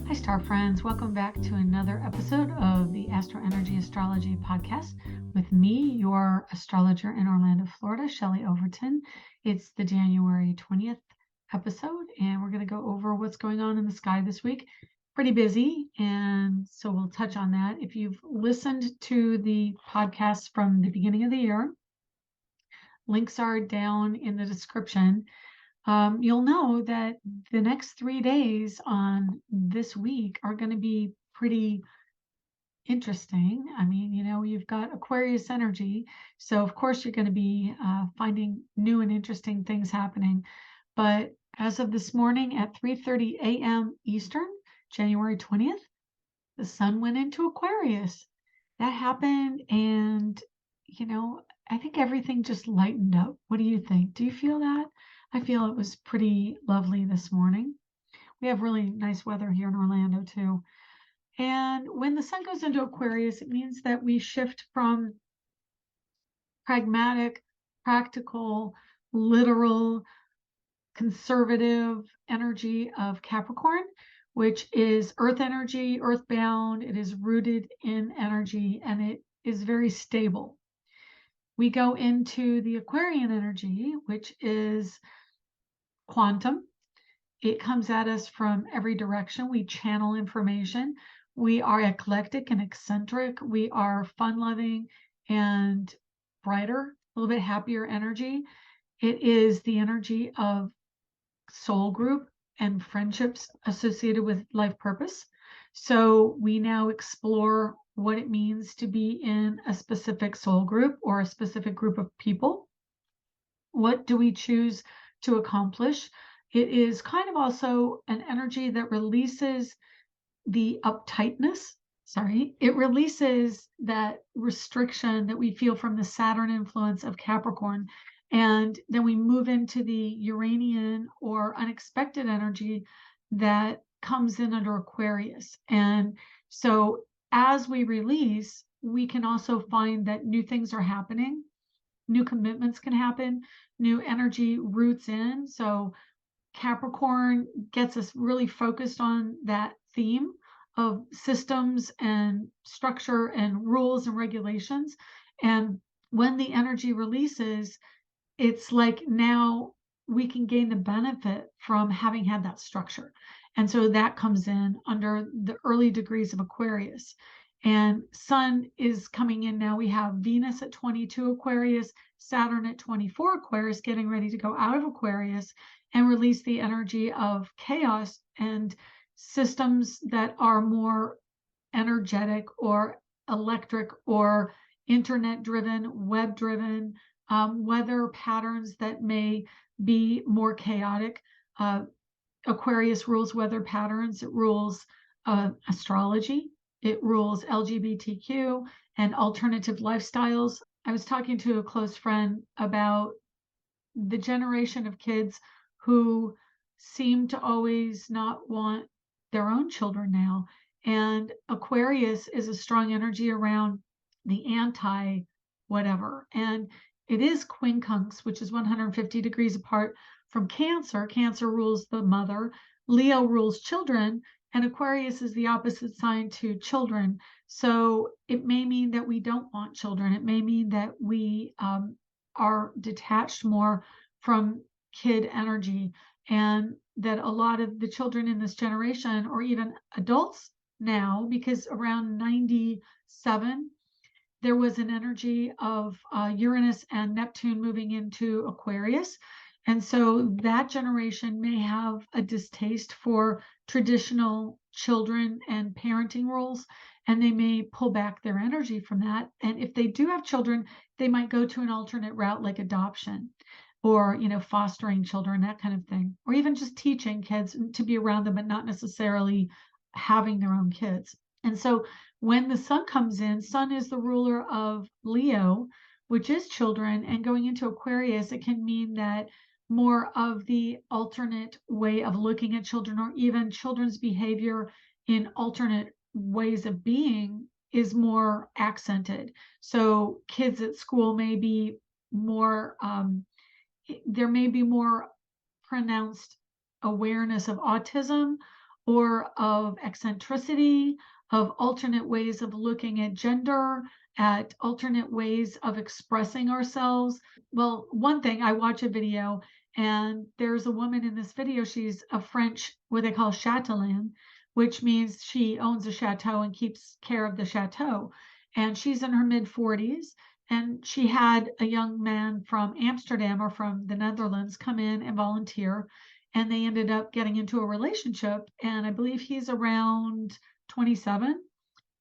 Hi, star friends. Welcome back to another episode of the AstroEnergy Astrology podcast with me, your astrologer in Orlando, Florida, Shelley Overton. It's the January 20th episode, and we're going to go over what's going on in the sky this week. Pretty busy, and so we'll touch on that. If you've listened to the podcast from the beginning of the year, links are down in the description. You'll know that the next 3 days on this week are going to be pretty interesting. I mean, you've got Aquarius energy, so of course you're going to be finding new and interesting things happening. But as of this morning at 3:30 a.m. Eastern, January 20th, the sun went into Aquarius. That happened, and I think everything just lightened up. What do you think? Do you feel that? I feel it was pretty lovely this morning. We have really nice weather here in Orlando too. And when the sun goes into Aquarius, it means that we shift from pragmatic, practical, literal, conservative energy of Capricorn, which is earth energy, earthbound. It is rooted in energy and it is very stable. We go into the Aquarian energy, which is quantum. It comes at us from every direction. We channel information. We are eclectic and eccentric. We are fun-loving and brighter, a little bit happier energy. It is the energy of soul group and friendships associated with life purpose. So we now explore what it means to be in a specific soul group or a specific group of people. What do we choose to accomplish? It is kind of also an energy that releases the uptightness. It releases that restriction that we feel from the Saturn influence of Capricorn. And then we move into the Uranian or unexpected energy that comes in under Aquarius. And so as we release, we can also find that new things are happening, new commitments can happen, new energy roots in. So Capricorn gets us really focused on that theme of systems and structure and rules and regulations. And when the energy releases, it's like now we can gain the benefit from having had that structure. And so that comes in under the early degrees of Aquarius. And Sun is coming in now. We have Venus at 22 Aquarius, Saturn at 24 Aquarius, getting ready to go out of Aquarius and release the energy of chaos and systems that are more energetic or electric or internet driven, web driven, weather patterns that may be more chaotic. Aquarius rules weather patterns. It rules astrology. It rules LGBTQ and alternative lifestyles. I was talking to a close friend about the generation of kids who seem to always not want their own children now. And Aquarius is a strong energy around the anti whatever. And it is quincunx, which is 150 degrees apart from Cancer. Cancer rules the mother, Leo rules children, and Aquarius is the opposite sign to children. So it may mean that we don't want children. It may mean that we are detached more from kid energy, and that a lot of the children in this generation, or even adults now, because around 97, there was an energy of Uranus and Neptune moving into Aquarius. And so that generation may have a distaste for traditional children and parenting roles, and they may pull back their energy from that. And if they do have children, they might go to an alternate route like adoption or, fostering children, that kind of thing, or even just teaching kids to be around them, but not necessarily having their own kids. And so when the sun comes in, sun is the ruler of Leo, which is children, and going into Aquarius, it can mean that more of the alternate way of looking at children, or even children's behavior in alternate ways of being, is more accented. So kids at school may be more, there may be more pronounced awareness of autism or of eccentricity, of alternate ways of looking at gender, at alternate ways of expressing ourselves. Well, one thing, I watch a video and there's a woman in this video, she's a French, what they call chatelaine, which means she owns a chateau and keeps care of the chateau. And she's in her mid 40s. And she had a young man from Amsterdam or from the Netherlands come in and volunteer. And they ended up getting into a relationship. And I believe he's around 27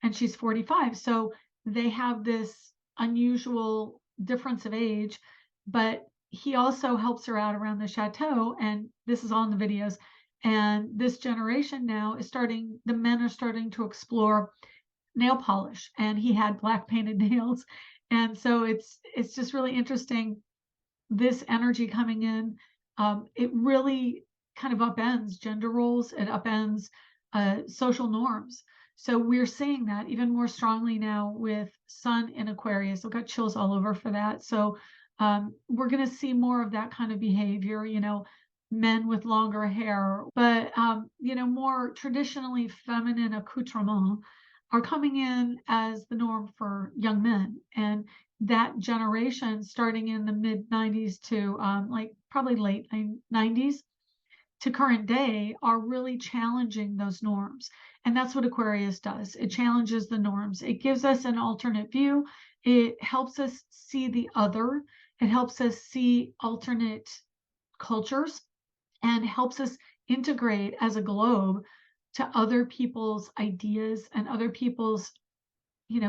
and she's 45. So they have this unusual difference of age, but he also helps her out around the chateau. And this is all in the videos. And this generation now is starting, the men are starting to explore nail polish, and he had black painted nails. And so it's just really interesting, this energy coming in. It really kind of upends gender roles, it upends social norms. So we're seeing that even more strongly now with Sun in Aquarius. I've got chills all over for that. So we're going to see more of that kind of behavior, men with longer hair, but more traditionally feminine accoutrements are coming in as the norm for young men. And that generation starting in the mid 90s to like probably late 90s to current day are really challenging those norms. And that's what Aquarius does. It challenges the norms. It gives us an alternate view. It helps us see the other. It helps us see alternate cultures and helps us integrate as a globe to other people's ideas and other people's,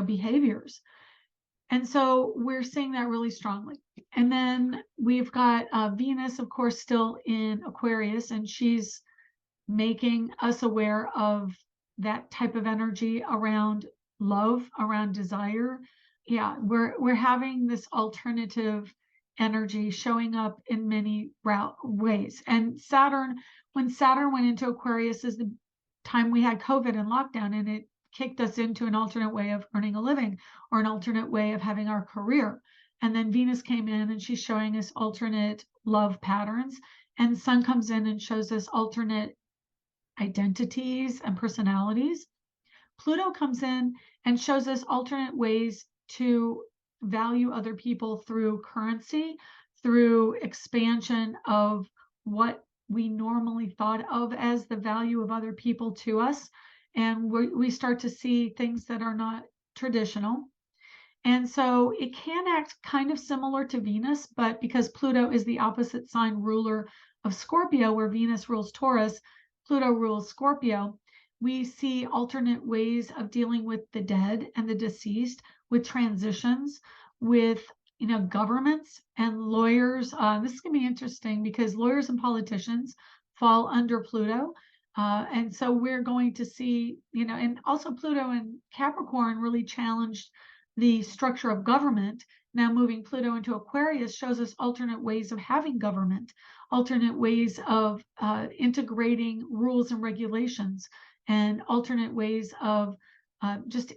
behaviors. And so we're seeing that really strongly. And then we've got Venus, of course, still in Aquarius, and she's making us aware of that type of energy around love, around desire. Yeah, we're having this alternative energy showing up in many ways. And Saturn, when Saturn went into Aquarius, is the time we had COVID and lockdown, and it kicked us into an alternate way of earning a living or an alternate way of having our career. And then Venus came in and she's showing us alternate love patterns. And Sun comes in and shows us alternate identities and personalities. Pluto comes in and shows us alternate ways to value other people through currency, through expansion of what we normally thought of as the value of other people to us. And we start to see things that are not traditional. And so it can act kind of similar to Venus, but because Pluto is the opposite sign ruler of Scorpio, where Venus rules Taurus, Pluto rules Scorpio, we see alternate ways of dealing with the dead and the deceased, with transitions, with governments and lawyers. This is going to be interesting because lawyers and politicians fall under Pluto. And so we're going to see, and also Pluto and Capricorn really challenged the structure of government. Now moving Pluto into Aquarius shows us alternate ways of having government, alternate ways of integrating rules and regulations, and alternate ways of just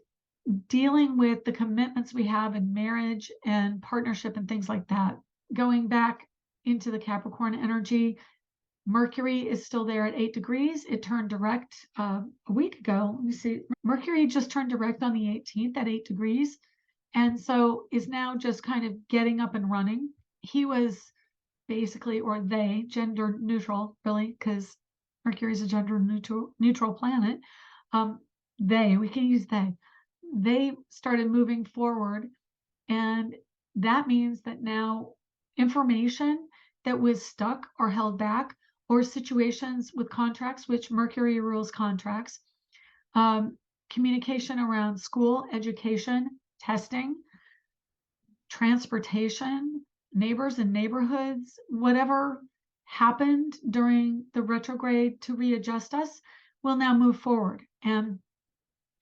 dealing with the commitments we have in marriage and partnership and things like that. Going back into the Capricorn energy, Mercury is still there at 8 degrees. It turned direct a week ago. Let me see. Mercury just turned direct on the 18th at 8 degrees. And so is now just kind of getting up and running. He was basically, or they, gender neutral, really, because Mercury is a gender neutral planet. We can use they started moving forward. And that means that now information that was stuck or held back, or situations with contracts, which Mercury rules contracts, communication around school, education, testing, transportation, neighbors and neighborhoods, whatever happened during the retrograde to readjust us, will now move forward. And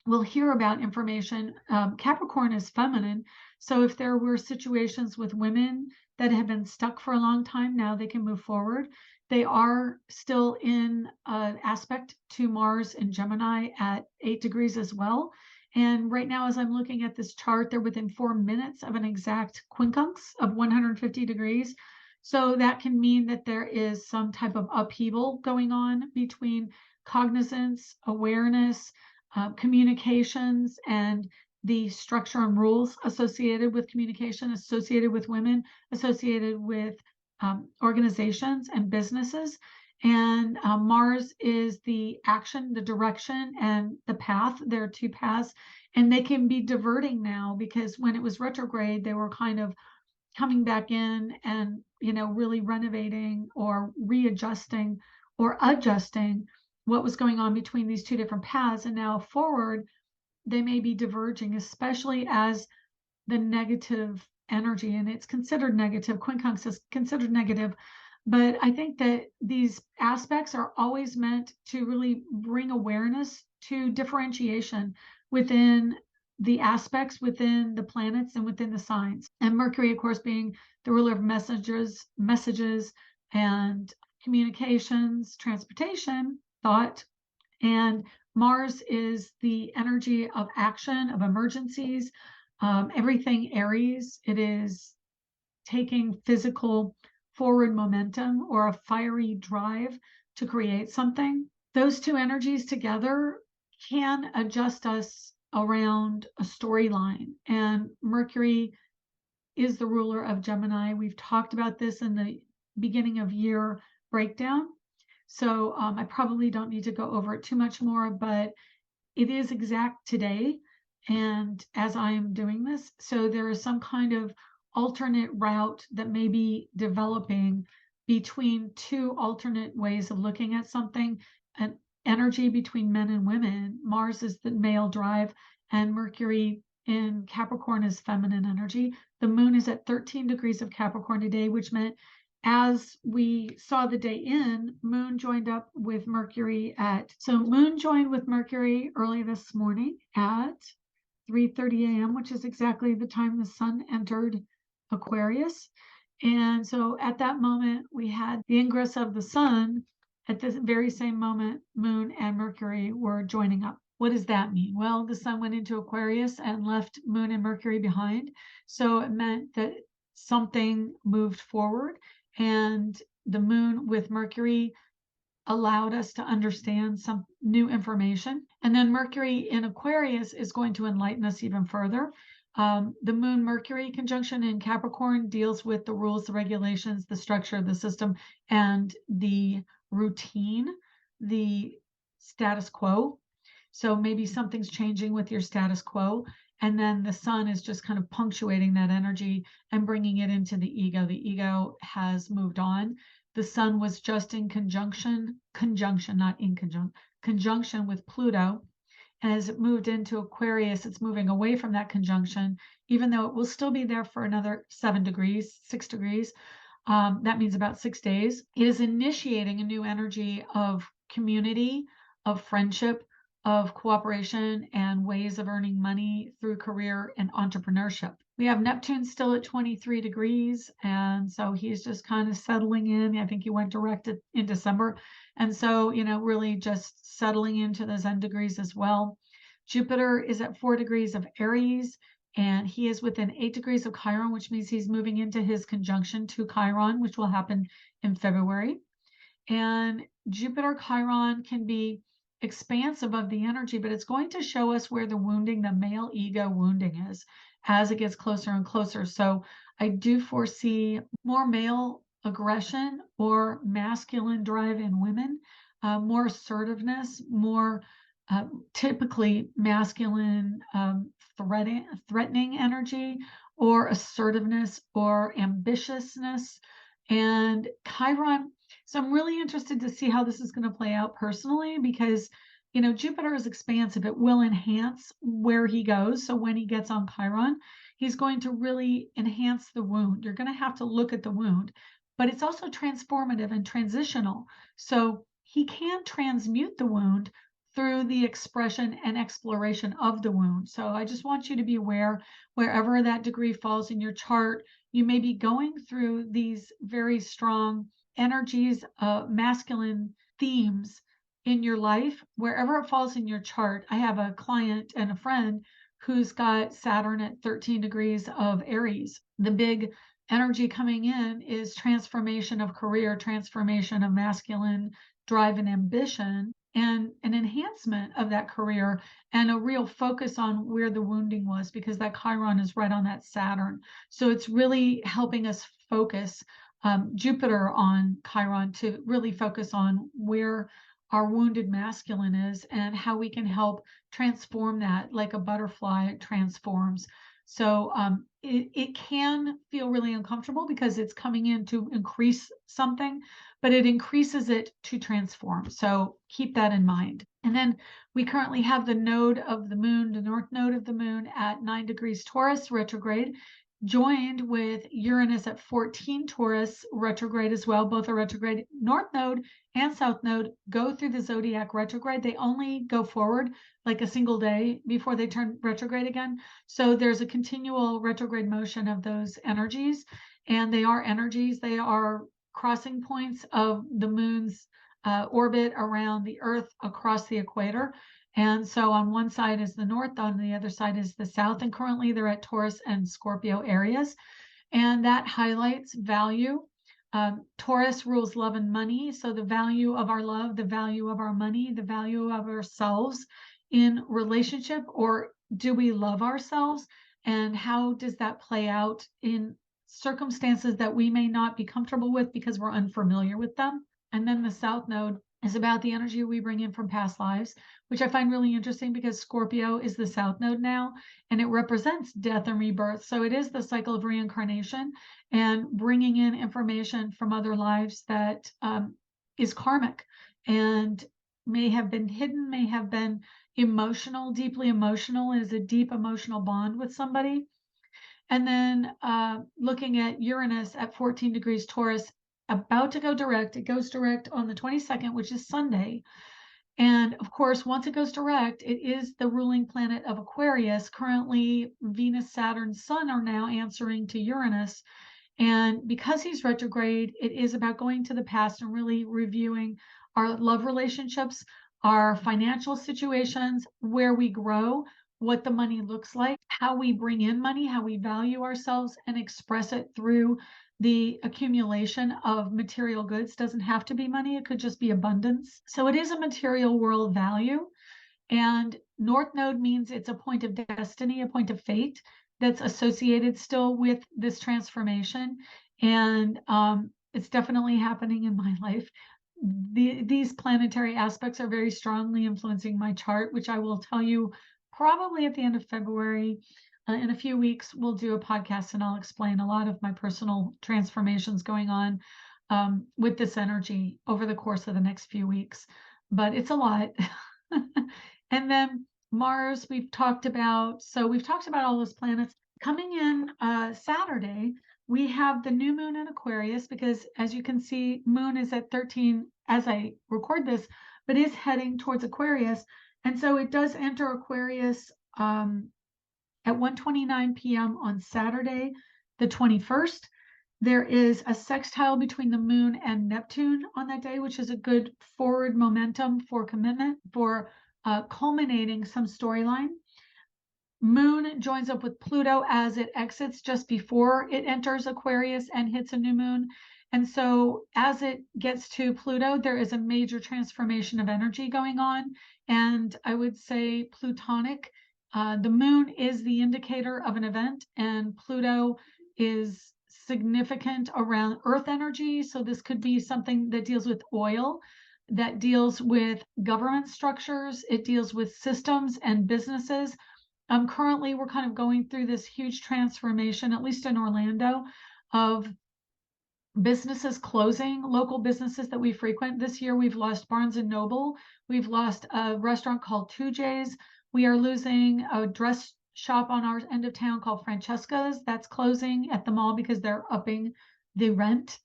we'll hear about information. Capricorn is feminine. So if there were situations with women that have been stuck for a long time, now they can move forward. They are still in an aspect to Mars and Gemini at 8 degrees as well. And right now, as I'm looking at this chart, they're within 4 minutes of an exact quincunx of 150 degrees. So that can mean that there is some type of upheaval going on between cognizance, awareness, communications, and the structure and rules associated with communication, associated with women, associated with organizations and businesses. And Mars is the action, the direction, and the path. There are two paths, and they can be diverting now because when it was retrograde, they were kind of coming back in and, really renovating or readjusting or adjusting what was going on between these two different paths. And now forward, they may be diverging, especially as the negative energy, and it's considered negative. Quincunx is considered negative, but I think that these aspects are always meant to really bring awareness to differentiation within the aspects, within the planets, and within the signs. And Mercury, of course, being the ruler of messages and communications, transportation, thought, and Mars is the energy of action, of emergencies, everything Aries. It is taking physical forward momentum or a fiery drive to create something. Those two energies together can adjust us around a storyline. And Mercury is the ruler of Gemini. We've talked about this in the beginning of year breakdown. So I probably don't need to go over it too much more, but it is exact today. And as I am doing this, so there is some kind of alternate route that may be developing between two alternate ways of looking at something, an energy between men and women. Mars is the male drive, and Mercury in Capricorn is feminine energy. The moon is at 13 degrees of Capricorn today, which meant as we saw the day in, Moon joined up with Mercury Moon joined with Mercury early this morning at 3:30 a.m., which is exactly the time the sun entered Aquarius. And so at that moment, we had the ingress of the sun. At this very same moment, Moon and Mercury were joining up. What does that mean? Well, the sun went into Aquarius and left Moon and Mercury behind. So it meant that something moved forward, and the moon with Mercury allowed us to understand some new information. And then Mercury in Aquarius is going to enlighten us even further. The moon Mercury conjunction in Capricorn deals with the rules, the regulations, the structure of the system, and the routine, the status quo. So maybe something's changing with your status quo. And then the sun is just kind of punctuating that energy and bringing it into the ego. The ego has moved on. The sun was just in conjunction, not in conjunction with Pluto. And as it moved into Aquarius, it's moving away from that conjunction, even though it will still be there for another 7 degrees, 6 degrees. That means about 6 days. It is initiating a new energy of community, of friendship, of cooperation, and ways of earning money through career and entrepreneurship. We have Neptune still at 23 degrees, and so he's just kind of settling in. I think he went direct in December, and so, really just settling into those end degrees as well. Jupiter is at 4 degrees of Aries, and he is within 8 degrees of Chiron, which means he's moving into his conjunction to Chiron, which will happen in February. And Jupiter Chiron can be expansive of the energy, but it's going to show us where the wounding, the male ego wounding is as it gets closer and closer. So I do foresee more male aggression or masculine drive in women, more assertiveness, more typically masculine threatening energy or assertiveness or ambitiousness. And Chiron, so I'm really interested to see how this is going to play out personally, because Jupiter is expansive. It will enhance where he goes. So when he gets on Chiron, he's going to really enhance the wound. You're going to have to look at the wound, but it's also transformative and transitional. So he can transmute the wound through the expression and exploration of the wound. So I just want you to be aware, wherever that degree falls in your chart, you may be going through these very strong energies, masculine themes in your life, wherever it falls in your chart. I have a client and a friend who's got Saturn at 13 degrees of Aries. The big energy coming in is transformation of career, transformation of masculine drive and ambition, and an enhancement of that career, and a real focus on where the wounding was, because that Chiron is right on that Saturn. So it's really helping us focus Jupiter on Chiron to really focus on where our wounded masculine is and how we can help transform that like a butterfly transforms. So it can feel really uncomfortable because it's coming in to increase something, but it increases it to transform. So keep that in mind. And then we currently have the node of the moon, the north node of the moon at 9 degrees Taurus retrograde, joined with Uranus at 14 Taurus retrograde as well. Both are retrograde. North node and south node go through the zodiac retrograde. They only go forward like a single day before they turn retrograde again. So there's a continual retrograde motion of those energies, and they are energies. They are crossing points of the moon's orbit around the Earth across the equator. And so on one side is the north, on the other side is the south, and currently they're at Taurus and Scorpio areas. And that highlights value. Taurus rules love and money. So the value of our love, the value of our money, the value of ourselves in relationship, or do we love ourselves? And how does that play out in circumstances that we may not be comfortable with because we're unfamiliar with them? And then the South Node is about the energy we bring in from past lives, which I find really interesting because Scorpio is the South Node now, and it represents death and rebirth. So it is the cycle of reincarnation and bringing in information from other lives that is karmic and may have been hidden, may have been emotional, deeply emotional, is a deep emotional bond with somebody. And then looking at Uranus at 14 degrees Taurus, about to go direct. It goes direct on the 22nd, which is Sunday. And of course, once it goes direct, it is the ruling planet of Aquarius. Currently, Venus, Saturn, Sun are now answering to Uranus. And because he's retrograde, it is about going to the past and really reviewing our love relationships, our financial situations, where we grow, what the money looks like, how we bring in money, how we value ourselves and express it through the accumulation of material goods. Doesn't have to be money, it could just be abundance. So it is a material world value. And North Node means it's a point of destiny, a point of fate that's associated still with this transformation. And it's definitely happening in my life. These planetary aspects are very strongly influencing my chart, which I will tell you probably at the end of February. In a few weeks, we'll do a podcast and I'll explain a lot of my personal transformations going on with this energy over the course of the next few weeks. But it's a lot. And then Mars, we've talked about. So we've talked about all those planets. Coming in Saturday, we have the new moon in Aquarius, because as you can see, moon is at 13 as I record this, but is heading towards Aquarius. And so it does enter Aquarius at 1:29 p.m. on Saturday, the 21st. There is a sextile between the moon and Neptune on that day, which is a good forward momentum for commitment, for culminating some storyline. Moon joins up with Pluto as it exits just before it enters Aquarius and hits a new moon. And so as it gets to Pluto, there is a major transformation of energy going on. And I would say Plutonic. The moon is the indicator of an event, and Pluto is significant around Earth energy. So this could be something that deals with oil, that deals with government structures. It deals with systems and businesses. Currently, we're kind of going through this huge transformation, at least in Orlando, of businesses closing, local businesses that we frequent. This year, we've lost Barnes and Noble. We've lost a restaurant called 2J's. We are losing a dress shop on our end of town called Francesca's. That's closing at the mall because they're upping the rent.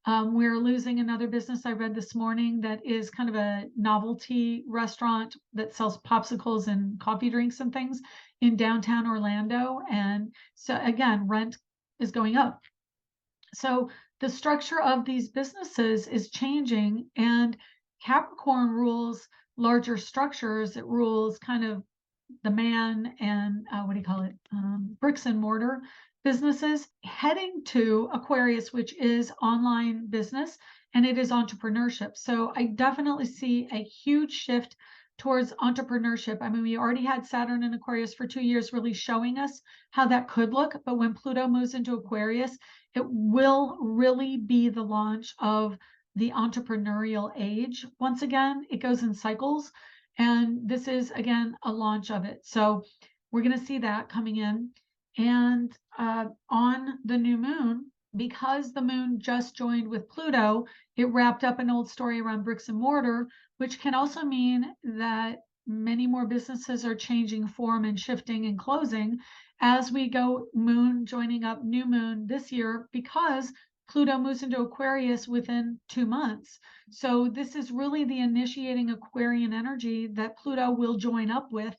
We're losing another business I read this morning that is kind of a novelty restaurant that sells popsicles and coffee drinks and things in downtown Orlando. And so again, rent is going up. So the structure of these businesses is changing, and Capricorn rules larger structures. It rules kind of the man and bricks and mortar. businesses, heading to Aquarius, which is online business, and it is entrepreneurship. So I definitely see a huge shift towards entrepreneurship. I mean, we already had Saturn in Aquarius for 2 years, really showing us how that could look. But when Pluto moves into Aquarius, it will really be the launch of the entrepreneurial age. Once again, it goes in cycles. And this is, again, a launch of it. So we're going to see that coming in. And on the new moon, because the moon just joined with Pluto, it wrapped up an old story around bricks and mortar, which can also mean that many more businesses are changing form and shifting and closing as we go moon joining up new moon this year, because Pluto moves into Aquarius within 2 months. So this is really the initiating Aquarian energy that Pluto will join up with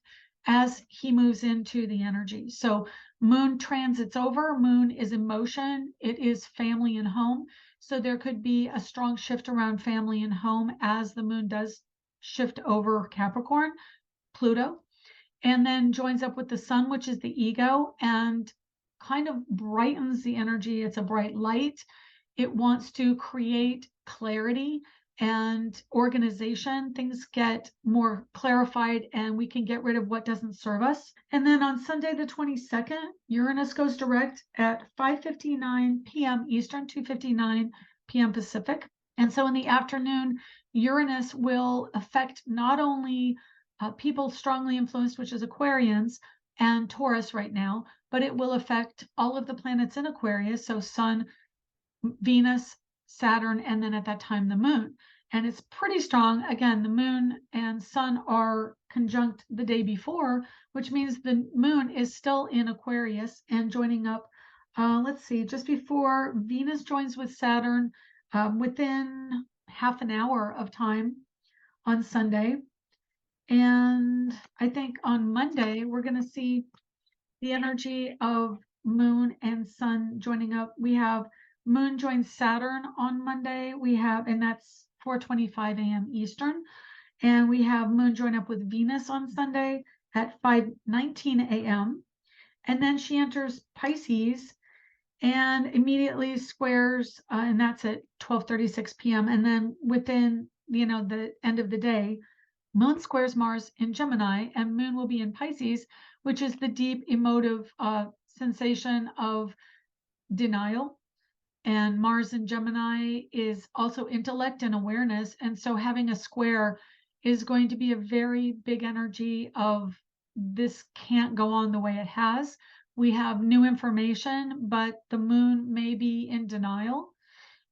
as he moves into the energy. So moon transits over, moon is in motion, it is family and home. So there could be a strong shift around family and home as the moon does shift over Capricorn, Pluto, and then joins up with the sun, which is the ego, and kind of brightens the energy. It's a bright light. It wants to create clarity and organization. Things get more clarified and we can get rid of what doesn't serve us. And then on Sunday, the 22nd, Uranus goes direct at 5:59 p.m. Eastern, 2:59 p.m. Pacific. And so in the afternoon, Uranus will affect not only people strongly influenced, which is Aquarians and Taurus right now, but it will affect all of the planets in Aquarius. So Sun, Venus, Saturn, and then at that time, the moon. And it's pretty strong. Again, the moon and sun are conjunct the day before, which means the moon is still in Aquarius and joining up, let's see, just before Venus joins with Saturn, within half an hour of time on Sunday. And I think on Monday, we're going to see the energy of moon and sun joining up. We have moon joins Saturn on Monday. And that's 4:25 a.m. Eastern. And we have moon join up with Venus on Sunday at 5:19 a.m. And then she enters Pisces and immediately squares, and that's at 12:36 p.m. And then within, the end of the day, moon squares Mars in Gemini, and moon will be in Pisces, which is the deep emotive sensation of denial. And Mars in Gemini is also intellect and awareness. And so having a square is going to be a very big energy of this can't go on the way it has. We have new information, but the moon may be in denial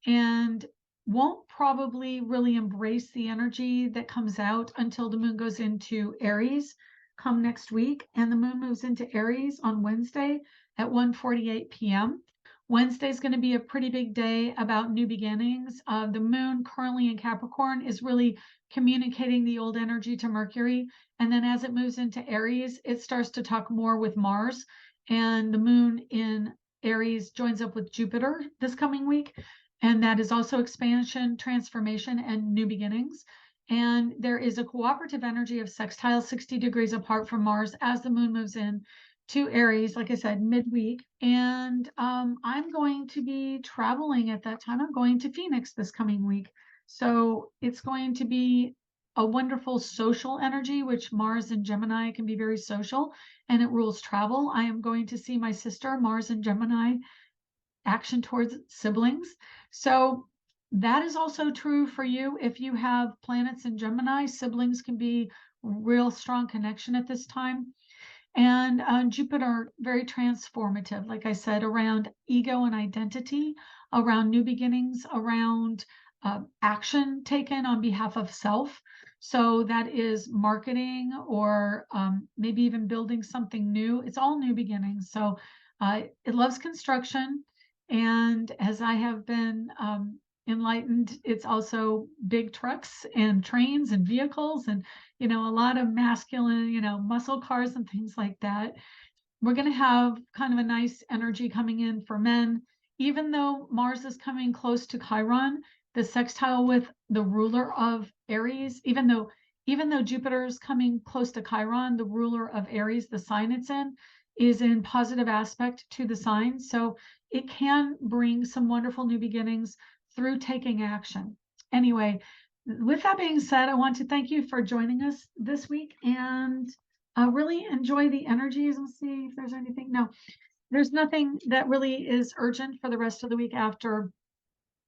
and won't probably really embrace the energy that comes out until the moon goes into Aries come next week. And the moon moves into Aries on Wednesday at 1:48 p.m. Wednesday is going to be a pretty big day about new beginnings. The moon currently in Capricorn is really communicating the old energy to Mercury. And then as it moves into Aries, it starts to talk more with Mars. And the moon in Aries joins up with Jupiter this coming week. And that is also expansion, transformation, and new beginnings. And there is a cooperative energy of sextile 60 degrees apart from Mars as the moon moves in to Aries, like I said, midweek. And I'm going to be traveling at that time. I'm going to Phoenix this coming week. So it's going to be a wonderful social energy, which Mars and Gemini can be very social, and it rules travel. I am going to see my sister, Mars and Gemini, action towards siblings. So that is also true for you. If you have planets in Gemini, siblings can be real strong connection at this time. And Jupiter, very transformative, like I said, around ego and identity, around new beginnings, around action taken on behalf of self. So that is marketing or maybe even building something new. It's all new beginnings. So it loves construction. And as I have been enlightened, it's also big trucks and trains and vehicles and, a lot of masculine, muscle cars and things like that. We're going to have kind of a nice energy coming in for men, even though Mars is coming close to Chiron, the sextile with the ruler of Aries, even though Jupiter is coming close to Chiron, the ruler of Aries, the sign it's in, is in positive aspect to the sign. So it can bring some wonderful new beginnings through taking action. Anyway, with that being said, I want to thank you for joining us this week and really enjoy the energies. We'll see if there's anything. No, there's nothing that really is urgent for the rest of the week after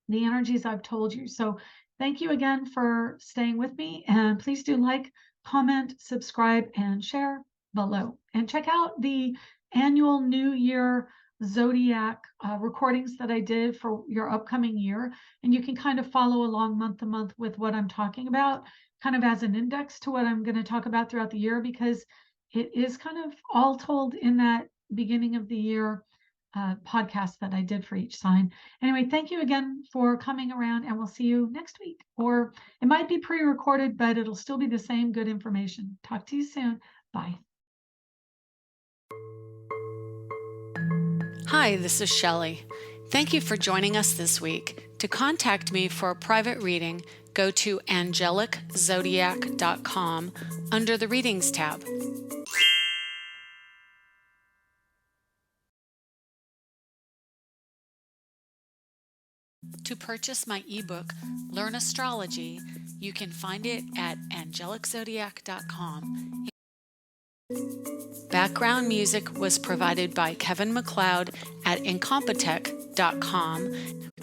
the energies I've told you. So thank you again for staying with me, and please do like, comment, subscribe, and share below. And check out the annual New Year Zodiac recordings that I did for your upcoming year. And you can kind of follow along month to month with what I'm talking about, kind of as an index to what I'm going to talk about throughout the year, because it is kind of all told in that beginning of the year podcast that I did for each sign. Anyway, thank you again for coming around, and we'll see you next week. Or it might be pre-recorded, but it'll still be the same good information. Talk to you soon. Bye. Hi, this is Shelley. Thank you for joining us this week. To contact me for a private reading, go to angeliczodiac.com under the Readings tab. To purchase my ebook, Learn Astrology, you can find it at angeliczodiac.com. Background music was provided by Kevin MacLeod at incompetech.com.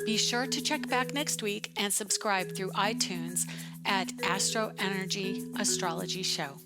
Be sure to check back next week and subscribe through iTunes at AstroEnergy Astrology Show.